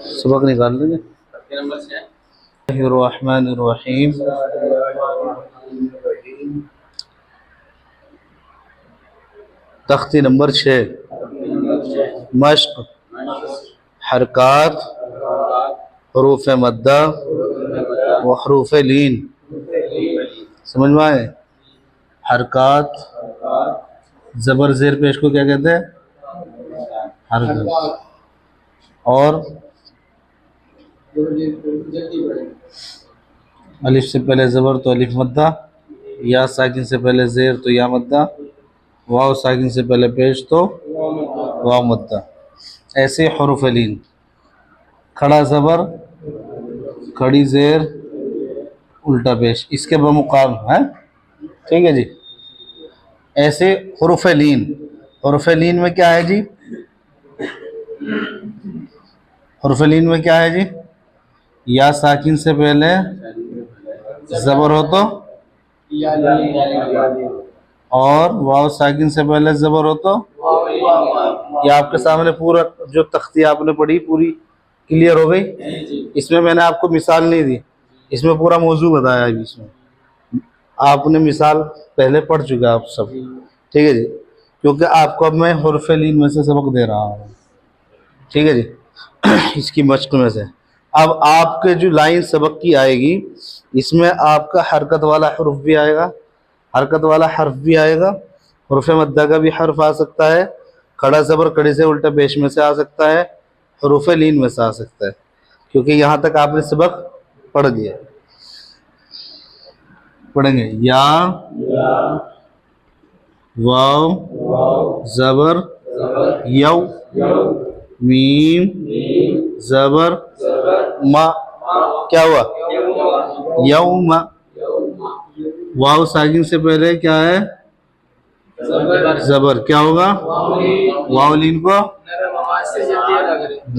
सबक निकाल लेंगे। रहमानिर्रहीम। तख्ती नंबर 6, मश्क हरकात हरूफ मद्दा व हरूफ लीन। समझ में आए? हरकात जबर जेर पेश को क्या कहते हैं? हरकत। और अलिफ से पहले ज़बर तो अलिफ मद्दा, या साकिन से पहले ज़ेर तो या मद्दा, वाव साकिन से पहले पेश तो वाव मद्दा। ऐसे हुरूफ लीन, खड़ा ज़बर खड़ी ज़ेर उल्टा पेश, इसके बमुकाम है। ठीक है जी। ऐसे हुरूफ लीन, हुरूफ लीन में क्या है जी? हुरूफ लीन में क्या है जी? या साकिन से पहले ज़बर हो तो, और वाव साकिन से पहले ज़बर हो तो। ये आपके सामने पूरा जो तख्ती आपने पढ़ी पूरी क्लियर हो गई। इसमें मैंने आपको मिसाल नहीं दी, इसमें पूरा मौजू बताया है। इसमें आपने मिसाल पहले पढ़ चुके आप सब। ठीक है जी, क्योंकि आपको अब मैं हुरूफ लीन में से सबक दे रहा हूँ। ठीक है जी। इसकी मश्क में से अब आपके जो लाइन सबक की आएगी, इसमें आपका हरकत वाला हर्फ भी आएगा, हरकत वाला हर्फ भी आएगा, हुरूफ मद्दा का भी हर्फ आ सकता है, खड़ा ज़बर कड़ी से उल्टा पेश में से आ सकता है, हुरूफ लीन में से आ सकता है, क्योंकि यहाँ तक आपने सबक पढ़ लिया। पढ़ेंगे या वाव ज़बर यौ, मीम ज़बर मा, क्या हुआ? यौमा। वाव साकिन से पहले क्या है? ज़बर। क्या होगा? वाव लीन को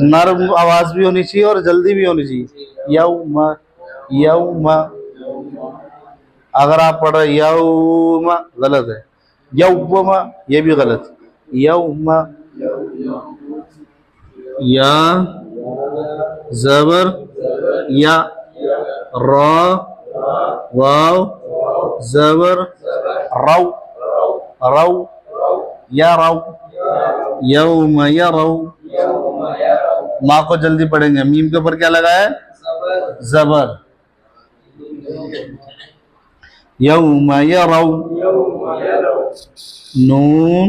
नरम आवाज भी होनी चाहिए और जल्दी भी होनी चाहिए। यौमा, यौमा। अगर आप पढ़ रहे यौमा गलत है, यौमा ये भी गलत। यौमा, या ज़बर या, रा वाव ज़बर रौ, रौ या रौ, यौम या रौ। माँ को जल्दी पढ़ेंगे। मीम के ऊपर क्या लगा है? ज़बर। यौम या रौ। नून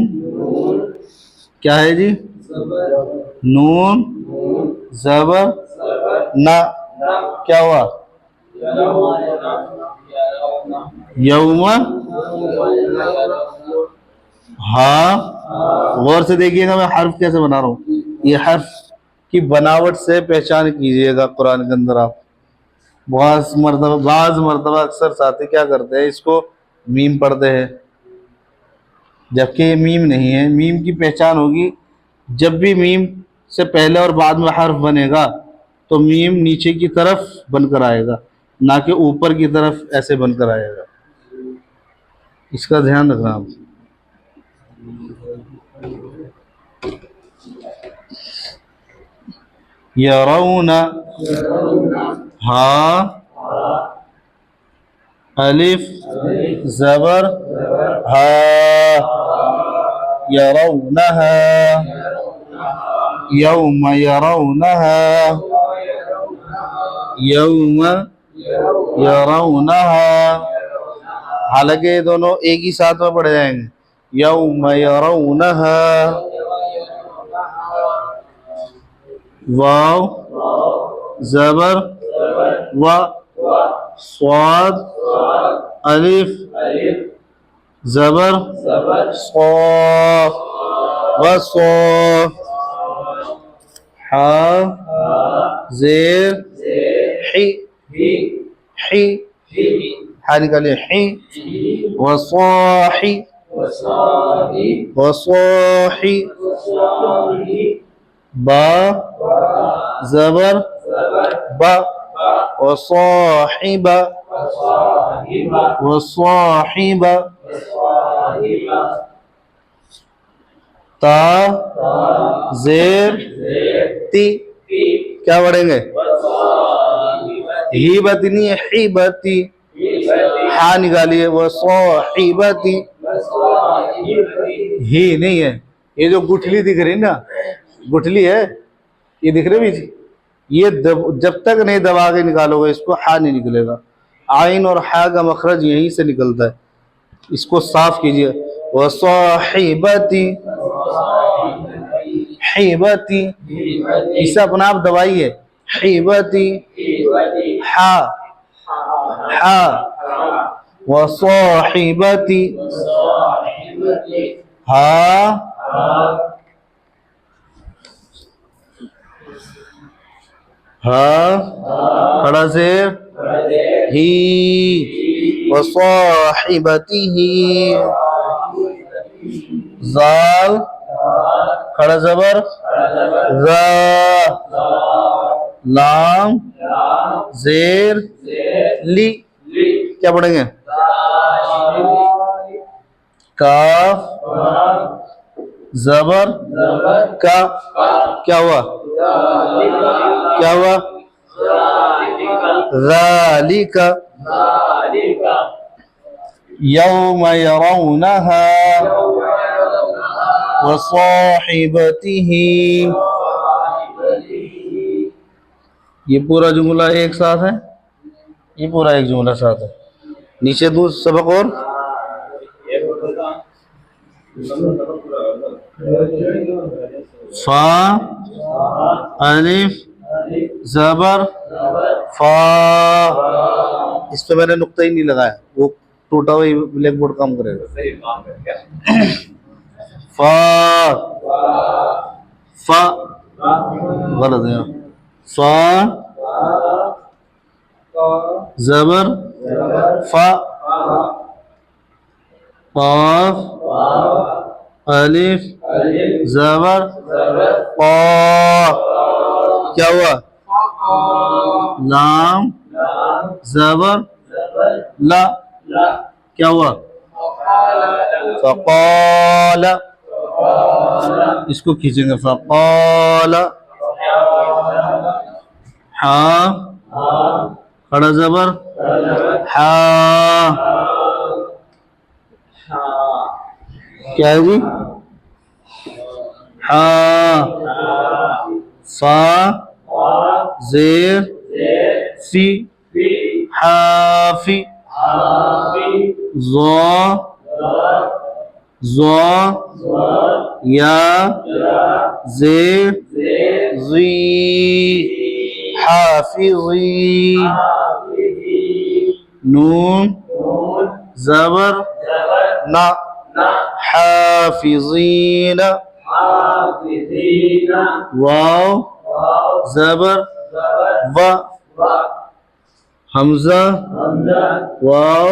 क्या है जी? नून ज़बर ना, क्या हुआ? यौमा। हाँ, गौर से देखिएगा मैं हर्फ कैसे बना रहा हूँ। ये हर्फ की बनावट से पहचान कीजिएगा कुरान के अंदर। आप बाज़ मरतबा अक्सर साथी क्या करते हैं, इसको मीम पढ़ते हैं, जबकि ये मीम नहीं है। मीम की पहचान होगी जब भी मीम से पहले और बाद में हर्फ बनेगा तो मीम नीचे की तरफ बनकर आएगा, ना कि ऊपर की तरफ ऐसे बनकर आएगा। इसका ध्यान रखना आप। यरौना, हाँ अलिफ ज़बर हा, यरौनहा, यौम यरौनहा, यौम यरौनहा। हालांकि ये दोनों एक ही साथ में पढ़ जाएंगे। यौम यरौनहा। वाव ज़बर व, स्वाद अलिफ ज़बर सौ व सौ, हा ज़ेर ही, ही हा निकालिए, ही वसाही, वसाही। बा ज़बर बा, वसाहिबा, वसाहिबा। ता ज़ेर ती, क्या पढ़ेंगे? हीबती नहीं है, हीबती, हा निकालिए, वो साहिबती, ही नहीं है। ये जो गुठली दिख रही ना, गुठली है, ये दिख रही बीच, ये जब तक नहीं दबा के निकालोगे इसको, हा नहीं निकलेगा। आइन और हा का मखरज यहीं से निकलता है, इसको साफ कीजिए। वो साहिबती, हिबती, इसे अपना आप दबाइए, हिबती, हा, हा, व साहिबती, हा, हा, खड़ा से ही, व साहिबतिही, जाल, खड़ा जबर, रा, लाम, जेर, ली, क्या पढ़ेंगे? काफ, जबर, का, क्या हुआ? क्या हुआ? ज़ालिका, यौम यरौनहा व साहिबतिही। ये पूरा जुमला एक साथ है, ये पूरा एक जुमला साथ है। नीचे दो सबक और फा, अलिफ, जबर, फा, इस पे मैंने नुक्ता ही नहीं लगाया, वो टूटा हुआ ब्लैक बोर्ड काम करेगा। फा, फा गलत है, फा, जबर, फा, काफ, अलिफ, जबर, क़ा, क्या हुआ? लाम, जबर, ला, क्या हुआ? फ़क़ाला, इसको खींचेंगे, फ़क़ाला, हा, खड़ा जबर, हा, क्या है जी? हा, फा, जेर, फी, हाफी, ज़ा, ज़ा, या, जेर, ज़ी, हाफिज़ी, नून, ज़बर, ना, हाफिज़ीन, वाव, ज़बर, वा, हमजा, वाव,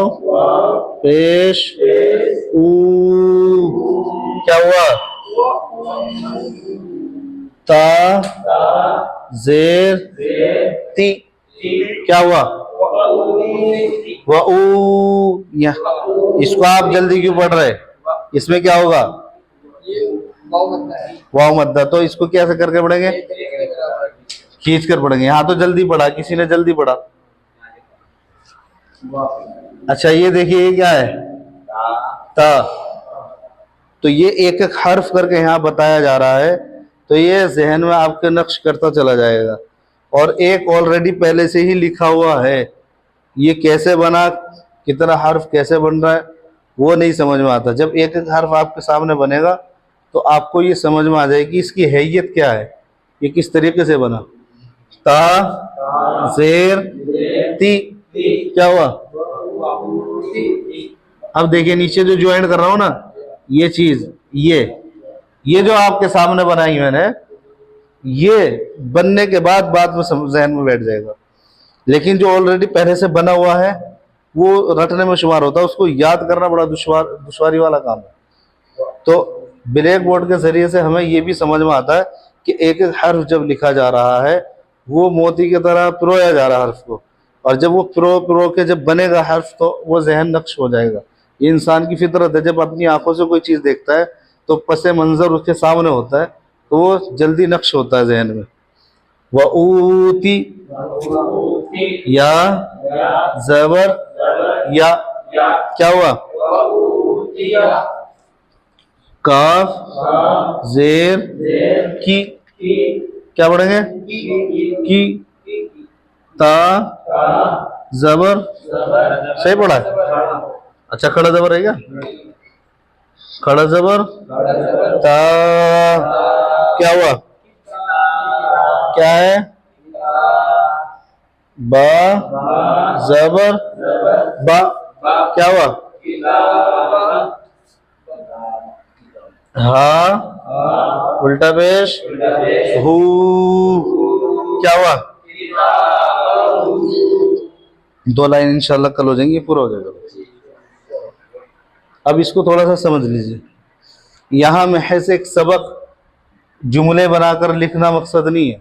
पेश, ऊ, क्या हुआ? ता, जेर, ती, क्या हुआ? वऊ, इसको आप जल्दी क्यों पढ़ रहे? इसमें क्या होगा? वाव मद्दा, तो इसको कैसे करके पढ़ेंगे? खींच कर पढ़ेंगे। यहाँ तो जल्दी पढ़ा, किसी ने जल्दी पढ़ा। अच्छा ये देखिए, ये क्या है? ता, तो ये एक एक हर्फ करके यहाँ बताया जा रहा है, तो ये जहन में आपके नक्श करता चला जाएगा। और एक ऑलरेडी पहले से ही लिखा हुआ है, ये कैसे बना, कितना हर्फ कैसे बन रहा है, वो नहीं समझ में आता। जब एक एक हर्फ आपके सामने बनेगा तो आपको ये समझ में आ जाएगी इसकी हैयत क्या है, ये किस तरीके से बना। ता, जेर, ती, क्या हुआ? अब देखिए नीचे जो ज्वाइन कर रहा हूं ना, ये चीज, ये जो आपके सामने बनाई मैंने, ये बनने के बाद में जहन में बैठ जाएगा। लेकिन जो ऑलरेडी पहले से बना हुआ है वो रटने में शुमार होता है, उसको याद करना बड़ा दुश्वारी वाला काम है। तो ब्लैक बोर्ड के जरिए से हमें ये भी समझ में आता है कि एक एक हर्फ जब लिखा जा रहा है वो मोती की तरह पिरोया जा रहा है हर्फ को, और जब वो पिरो के जब बनेगा हर्फ तो वो जहन नक्श हो जाएगा। ये इंसान की फितरत है, जब अपनी आंखों से कोई चीज़ देखता है तो पसे मंजर उसके सामने होता है तो वो जल्दी नक्श होता है जहन में। वऊती, या जबर या, क्या हुआ? काफ जेर की, क्या पढ़ेंगे? की, ता जबर, सही पढ़ा है? अच्छा, खड़ा जबर है क्या? खड़ा जबर ता, क्या हुआ? क्या है? बा जबर बा, क्या हुआ? हा उल्टा पेश हु, क्या हुआ? 2 लाइन इंशाल्लाह कल हो जाएंगी, पूरा हो जाएगा। अब इसको थोड़ा सा समझ लीजिए। यहाँ महज एक सबक जुमले बनाकर लिखना मकसद नहीं है।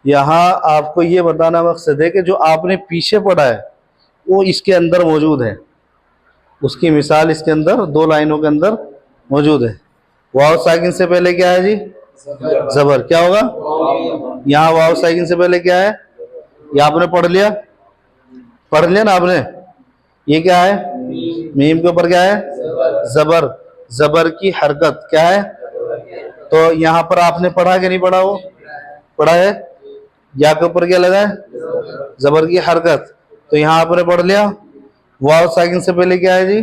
यहाँ आपको ये बताना मकसद है कि जो आपने पीछे पढ़ा है वो इसके अंदर मौजूद है। उसकी मिसाल इसके अंदर 2 लाइनों के अंदर मौजूद है। वाव साकिन से पहले क्या है जी? जबर, क्या होगा? यहाँ वाव साकिन से पहले क्या है? ये आपने पढ़ लिया ना आपने? ये क्या है? मीम के ऊपर क्या है? जबर, जबर की हरकत क्या है? तो यहाँ पर आपने पढ़ा कि नहीं पढ़ा? वो पढ़ा है। या के ऊपर क्या लगा है? जबर की हरकत। तो यहाँ आपने पढ़ लिया। वाव साकिन से पहले क्या है जी?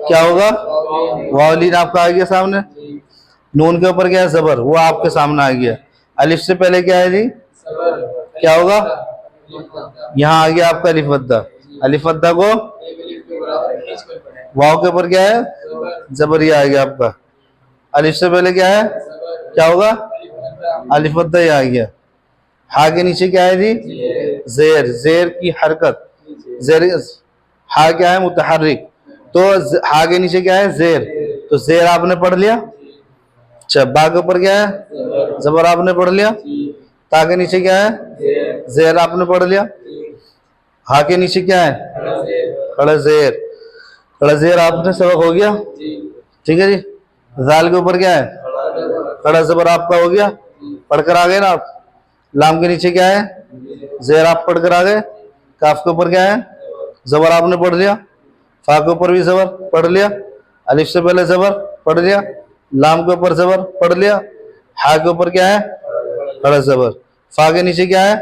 क्या होगा? वावलीन आपका आ गया सामने। नून के ऊपर क्या है? जबर, वो आपके सामने आ गया। अलिफ से पहले क्या है जी? क्या होगा? यहाँ आ गया आपका अलिफ वद्दा। अलिफ वद्दा को वाव के ऊपर क्या है? जबर, ये आ गया आपका। अलिफ से पहले क्या है? क्या होगा? अलिफ वद्दा, ये आ गया। हा के नीचे क्या है जी? जेर, जेर की हरकत। जेर, हा क्या है? मुतहर्रिक। तो हा के नीचे क्या है? जेर, तो जेर आपने पढ़ लिया। अच्छा, बा के ऊपर क्या है? जबर, आपने पढ़ लिया। ता के नीचे क्या है? जेर, आपने पढ़ लिया। हा के नीचे क्या है? खड़ा जेर, खड़ा जेर आपने सबक हो गया। ठीक है जी। जाल के ऊपर क्या है? खड़ा जबर आपका हो गया, पढ़कर आ गए ना आप। लाम के नीचे क्या है? जेर, आप पढ़कर आ गए। काफ के ऊपर क्या है? जबर, आपने पढ़ लिया। फा के ऊपर भी जबर पढ़ लिया। अलिफ से पहले जबर पढ़ लिया। लाम के ऊपर जबर पढ़ लिया। हा के ऊपर क्या है? खड़ा जबर। फा के नीचे क्या है?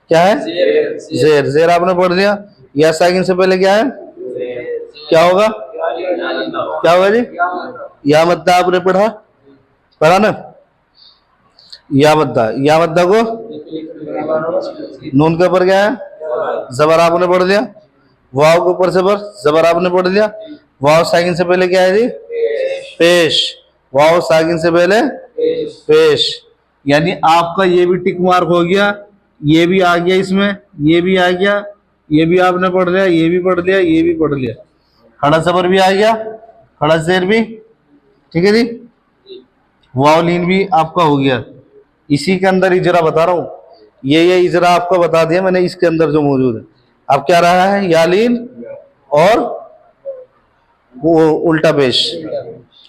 क्या है? जेर, जेर आपने पढ़ लिया। या साकिन से पहले क्या है? क्या होगा? क्या होगा जी? या मद्दा आपने पढ़ा ना? या मद्दा, या मद्दा को नून के ऊपर क्या है? जबर, आपने पढ़ लिया। वाव के ऊपर जबर, जबर आपने पढ़ लिया। वाव साकिन से पहले क्या है जी? पेश। वाव साकिन से पहले पेश, यानी आपका ये भी टिक मार्क हो गया, ये भी आ गया इसमें, ये भी आ गया, ये भी आपने पढ़ लिया, ये भी पढ़ लिया, ये भी पढ़ लिया। खड़ा जबर भी आ गया, खड़ा जेर भी। ठीक है जी। वावलीन भी आपका हो गया। इसी के अंदर इजरा बता रहा हूँ। ये इजरा आपको बता दिया मैंने, इसके अंदर जो मौजूद है। अब क्या रहा है? यालीन और वो उल्टा पेश।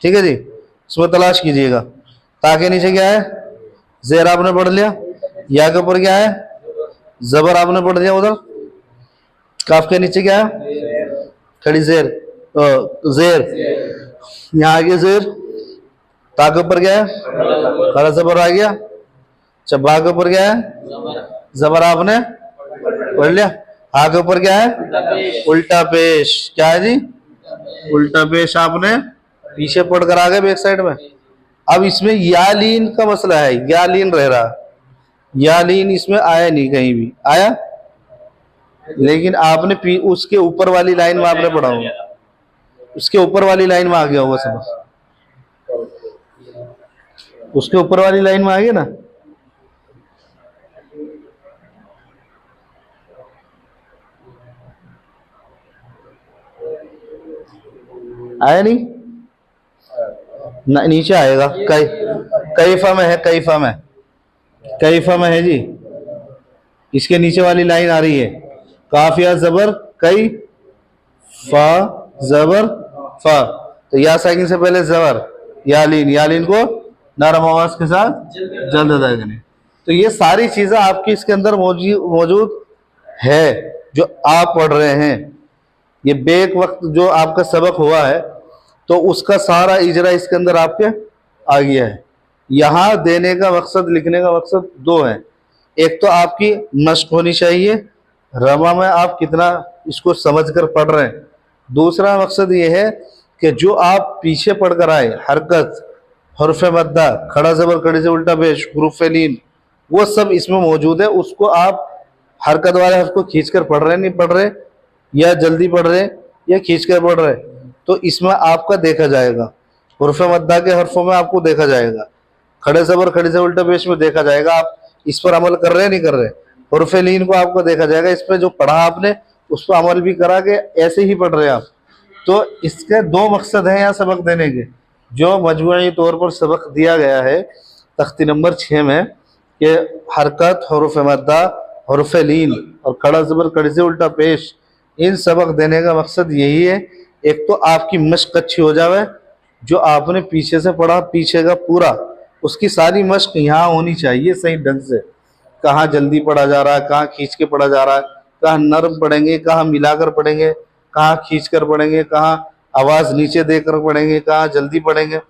ठीक है जी, इसमें तलाश कीजिएगा। ताके नीचे क्या है? जेर, आपने पढ़ लिया। या के ऊपर क्या है? जबर, आपने पढ़ लिया उधर। काफ के नीचे क्या है? खड़ी जेर, जेर, यहाँ आ गया जेर। ता के ऊपर क्या है? खड़ा जबर आ गया। चब्बा के ऊपर क्या है? जबर, आपने पढ़ लिया। हा के ऊपर क्या है? उल्टा पेश। क्या है जी? उल्टा पेश आपने पीछे पढ़कर आ गए बैक साइड में। अब इसमें यालीन का मसला है, यालीन रह रहा। यालीन इसमें आया नहीं, कहीं भी आया, लेकिन आपने उसके ऊपर वाली लाइन में आपने पढ़ा होगा, उसके ऊपर वाली लाइन में आ गया होगा समझ। उसके ऊपर वाली लाइन में आ गया ना। आया नहीं ना, नीचे आएगा। कैफा में है, कैफा में, कैफा में है जी। इसके नीचे वाली लाइन आ रही है, काफिया जबर कई, फा जबर फा। तो या साकिन से पहले जबर, यालीन, यालीन को नरम आवाज के साथ जल्द अदा करें। तो ये सारी चीजें आपकी इसके अंदर मौजूद है जो आप पढ़ रहे हैं। ये बेक वक्त जो आपका सबक हुआ है तो उसका सारा इजरा इसके अंदर आपके आ गया है। यहाँ देने का मकसद, लिखने का मकसद दो है। एक तो आपकी मशक होनी चाहिए, रमा में आप कितना इसको समझ कर पढ़ रहे हैं। दूसरा मकसद ये है कि जो आप पीछे पढ़ कर आए, हरकत, हरफ मद्दा, खड़ा ज़बर, खड़ी से उल्टा पेश, हुरूफ लीन, वो सब इसमें मौजूद है। उसको आप हरकत वाले हर्फ को खींच कर पढ़ रहे, नहीं पढ़ रहे, या जल्दी पढ़ रहे या खींच कर पढ़ रहे, तो इसमें आपका देखा जाएगा। हुरूफ मद्दा के हरफों में आपको देखा जाएगा, खड़े ज़बर खड़ी से उल्टा पेश में देखा जाएगा। आप इस पर अमल कर रहे नहीं कर रहे। हुरूफ लीन को आपको देखा जाएगा, इस पर जो पढ़ा आपने उस पर अमल भी करा के ऐसे ही पढ़ रहे हैं आप। तो इसके दो मकसद हैं यहाँ सबक देने के। जो मजमूई तौर पर सबक दिया गया है तख्ती नंबर 6 में कि हरकत, हुरूफ मद्दा, हुरूफ लीन और खड़ा ज़बर, खड़ी से उल्टा पेश, इन सबक देने का मकसद यही है। एक तो आपकी मश्क अच्छी हो जाए, जो आपने पीछे से पढ़ा, पीछे का पूरा, उसकी सारी मश्क यहाँ होनी चाहिए सही ढंग से। कहाँ जल्दी पढ़ा जा रहा है, कहाँ खींच के पढ़ा जा रहा है, कहाँ नर्म पढ़ेंगे, कहाँ मिलाकर पढ़ेंगे, कहाँ खींच कर पढ़ेंगे, कहाँ आवाज़ नीचे देकर पढ़ेंगे, कहाँ जल्दी पढ़ेंगे,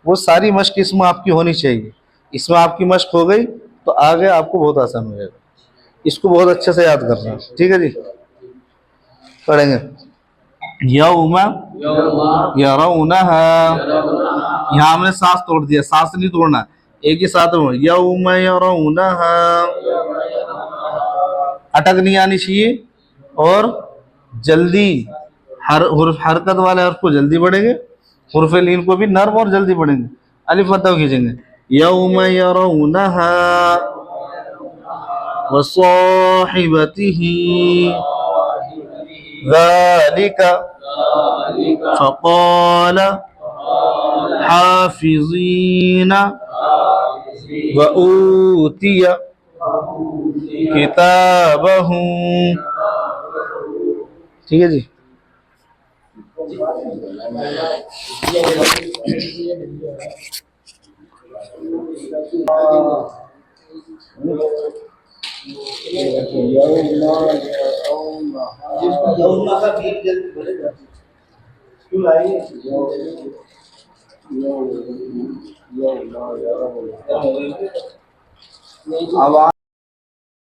वो सारी मश्क इसमें आपकी होनी चाहिए। इसमें आपकी मश्क हो गई तो आगे आपको बहुत आसान हो जाएगा। इसको बहुत अच्छे से याद करना है, ठीक है जी। पढ़ेंगे यौमा यरौनहा, यहाँ हमने सांस तोड़ दिया, सांस नहीं तोड़ना, एक ही साथ में यौमा यरौनहा, अटक नहीं आनी चाहिए। और जल्दी हरकत वाले हर्फ को जल्दी पढ़ेंगे, हुरूफ लीन को भी नर्म और जल्दी पढ़ेंगे। अलिफ बताओ खींचेंगे, यौमा यरौनहा व साहिबतिही ज़ालिका फ़क़ाल हाफ़िज़ीना व ऊतिया किताबहू। ठीक है जी।